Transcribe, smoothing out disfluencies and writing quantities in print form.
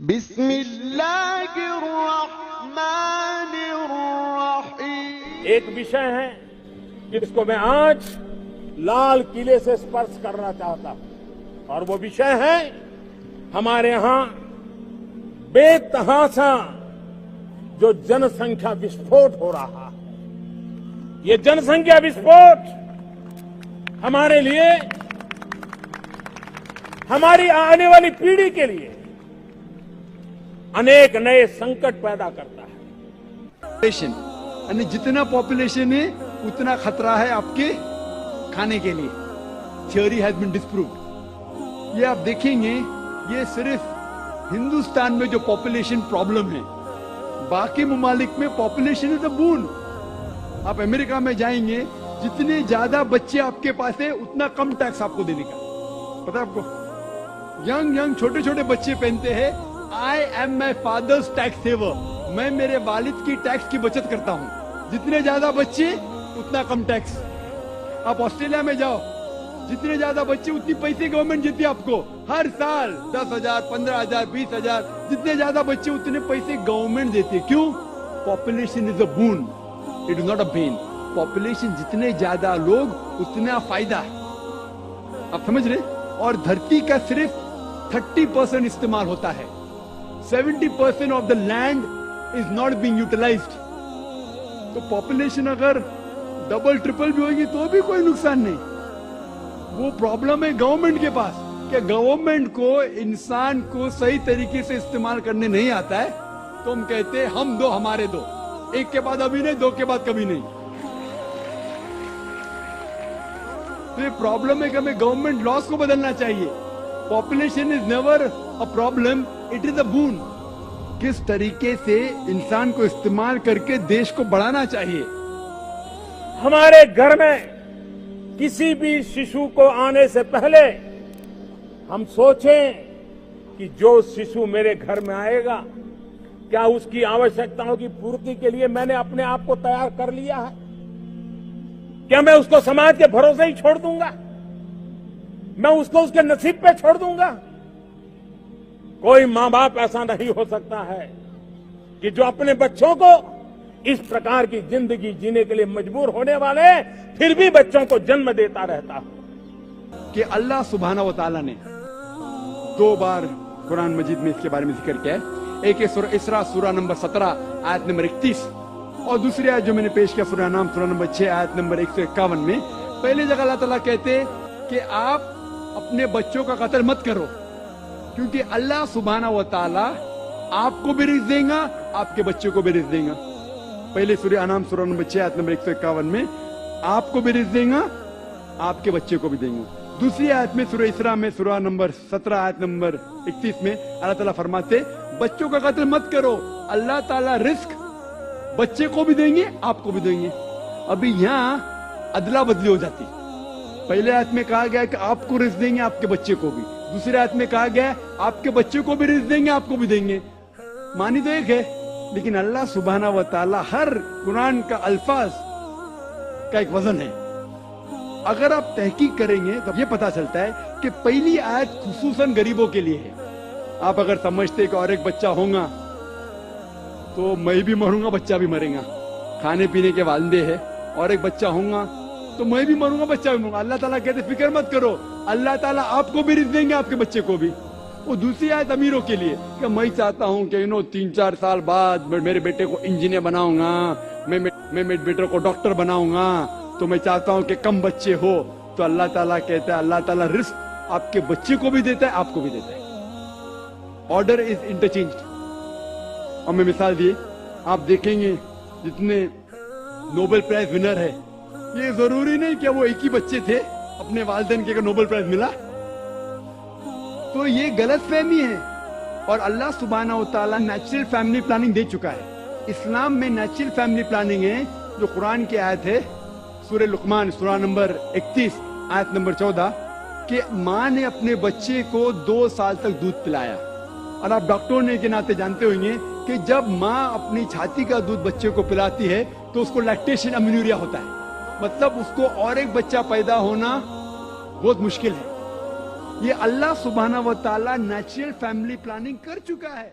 بسم اللہ الرحمن الرحیم. ایک وشے ہے جس کو میں آج لال قلعے سے اسپرش کرنا چاہتا ہوں، اور وہ وشے ہے ہمارے یہاں بے تحاشا جو جن سنکھیا وسفوٹ ہو رہا ہے. یہ جن سنکھیا وسفوٹ ہمارے لیے، ہماری آنے والی پیڑھی کے لیے انیک نئے سنکٹ پیدا کرتا ہے. جتنا پاپولیشن ہے اتنا خطرہ ہے آپ کے کھانے کے لیے. Theory has been disproved. یہ آپ دیکھیں گے، یہ صرف ہندوستان میں جو پاپولیشن پرابلم ہے، باقی ممالک میں پاپولیشن از اے بون. آپ امریکہ میں جائیں گے، جتنے زیادہ بچے آپ کے پاس ہے اتنا کم ٹیکس آپ کو دینے کا. پتا آپ کو ینگ چھوٹے چھوٹے بچے پہنتے ہیں I am my father's tax saver. میں میرے والد کی ٹیکس کی بچت کرتا ہوں. جتنے زیادہ بچے اتنا کم ٹیکس. آپ آسٹریلیا میں جاؤ، جتنے زیادہ بچے اتنی پیسے گورنمنٹ دیتی ہے آپ کو ہر سال. 10,000 15,000 20,000 جتنے زیادہ بچے اتنے پیسے گورنمنٹ دیتی ہے. کیوں؟ Population is a bone, it is not a been. Population جتنے زیادہ لوگ اتنا فائدہ. آپ سمجھ رہے؟ اور دھرتی کا صرف 30% استعمال ہوتا ہے. 70% of the land is not being utilized. تو پاپولیشن اگر ڈبل ٹرپل بھی ہوگی تو بھی کوئی نقصان نہیں. وہ پرابلم ہے گورنمنٹ کے پاس کہ گورنمنٹ کو انسان کو صحیح طریقے سے استعمال کرنے نہیں آتا ہے. تو ہم کہتے ہیں ہم دو ہمارے دو، ایک کے بعد ابھی نہیں، دو کے بعد کبھی نہیں. تو یہ پرابلم ہے کہ ہمیں گورنمنٹ لاس کو بدلنا چاہیے. Population is never a problem, it is a bone. کس طریقے سے انسان کو استعمال کر کے دیش کو بڑھانا چاہیے. ہمارے گھر میں کسی بھی شیشو کو آنے سے پہلے ہم سوچیں کہ جو شیشو میرے گھر میں آئے گا، کیا اس کی آوشکتاؤں کی پورتی کے لیے میں نے اپنے آپ کو تیار کر لیا ہے؟ کیا میں اس کو سماج کے بھروسے ہی چھوڑ دوں گا؟ میں اس کو اس کے نصیب پہ چھوڑ دوں گا؟ کوئی ماں باپ ایسا نہیں ہو سکتا ہے کہ جو اپنے بچوں کو اس پرکار کی زندگی جینے کے لیے مجبور ہونے والے پھر بھی بچوں کو جنم دیتا رہتا ہو. کہ اللہ سبحانہ و تعالیٰ نے 2 بار قرآن مجید میں اس کے بارے میں ذکر کیا ہے. ایک ہے سورہ اسراء سورہ نمبر 17 آیت نمبر 31، اور دوسری آیت جو میں نے پیش کیا سورہ انعام سورہ نمبر 6 آیت نمبر 151 میں. پہلی جگہ اللہ تعالیٰ کہتے کہ آپ اپنے بچوں کا قتل مت کرو، کیونکہ اللہ سبحانہ و تعالیٰ آپ کو بھی رزق دیں گا، آپ کے بچوں کو بھی رزق دیں گا. پہلے سورہ انعام سورہ نمبر 6 آیت نمبر 151 میں آپ کو بھی رزق دیں گا، آپ کے بچے کو بھی دیں گا. دوسری آیت میں سورہ اسراء میں سورہ نمبر 17 آیت نمبر 31 میں اللہ تعالیٰ فرماتے بچوں کا قتل مت کرو، اللہ تعالیٰ رزق بچے کو بھی دیں گے، آپ کو بھی دیں گے. ابھی یہاں ادلا بدلی ہو جاتی. پہلے آیت میں کہا گیا کہ آپ کو رزق دیں گے، آپ کے بچے کو بھی. دوسری آیت میں کہا گیا آپ کے بچے کو بھی رزق دیں گے، آپ کو بھی دیں گے. معنی تو ایک ہے، لیکن اللہ سبحانہ و تعالی ہر قرآن کا الفاظ کا ایک وزن ہے. اگر آپ تحقیق کریں گے تو یہ پتا چلتا ہے کہ پہلی آیت خصوصاً غریبوں کے لیے ہے. آپ اگر سمجھتے کہ اور ایک بچہ ہوگا تو میں بھی مروں گا، بچہ بھی مرے گا، کھانے پینے کے والدے ہیں، اور ایک بچہ ہوگا تو میں بھی مروں گا، بچہ بھی مروں گا. اللہ تعالیٰ کہتے فکر مت کرو، اللہ تعالیٰ آپ کو بھی رزق دیں گے، آپ کے بچے کو بھی. وہ دوسری آیت امیروں کے لیے کہ میں چاہتا ہوں کہ 3-4 سال بعد میرے بیٹے کو انجینئر بناؤں گا، میں میرے بیٹے کو ڈاکٹر بناؤں گا، تو میں چاہتا ہوں کہ کم بچے ہو. تو اللہ تعالیٰ کہتا ہے اللہ تعالیٰ رزق آپ کے بچے کو بھی دیتا ہے، آپ کو بھی دیتا ہے. Order is انٹرچینجڈ. اور میں مثال دی، آپ دیکھیں گے جتنے نوبل پرائز ونر ہے، یہ ضروری نہیں کہ وہ ایک ہی بچے تھے اپنے والدین کے نوبل پرائز ملا. تو یہ غلط فہمی ہے. اور اللہ سبحانہ و تعالیٰ نیچرل فیملی پلاننگ دے چکا ہے. اسلام میں نیچرل فیملی پلاننگ ہے جو قرآن کی آیت ہے سورہ لقمان سورہ نمبر 31 آیت نمبر 14 کہ ماں نے اپنے بچے کو 2 سال تک دودھ پلایا. اور آپ ڈاکٹر ہونے کے ناطے جانتے ہوئیں گے کہ جب ماں اپنی چھاتی کا دودھ بچے کو پلاتی ہے تو اس کو لیکٹیشن امینوریا ہوتا ہے. مطلب اس کو اور ایک بچہ پیدا ہونا بہت مشکل ہے. یہ اللہ سبحانہ و تعالیٰ نیچرل فیملی پلاننگ کر چکا ہے.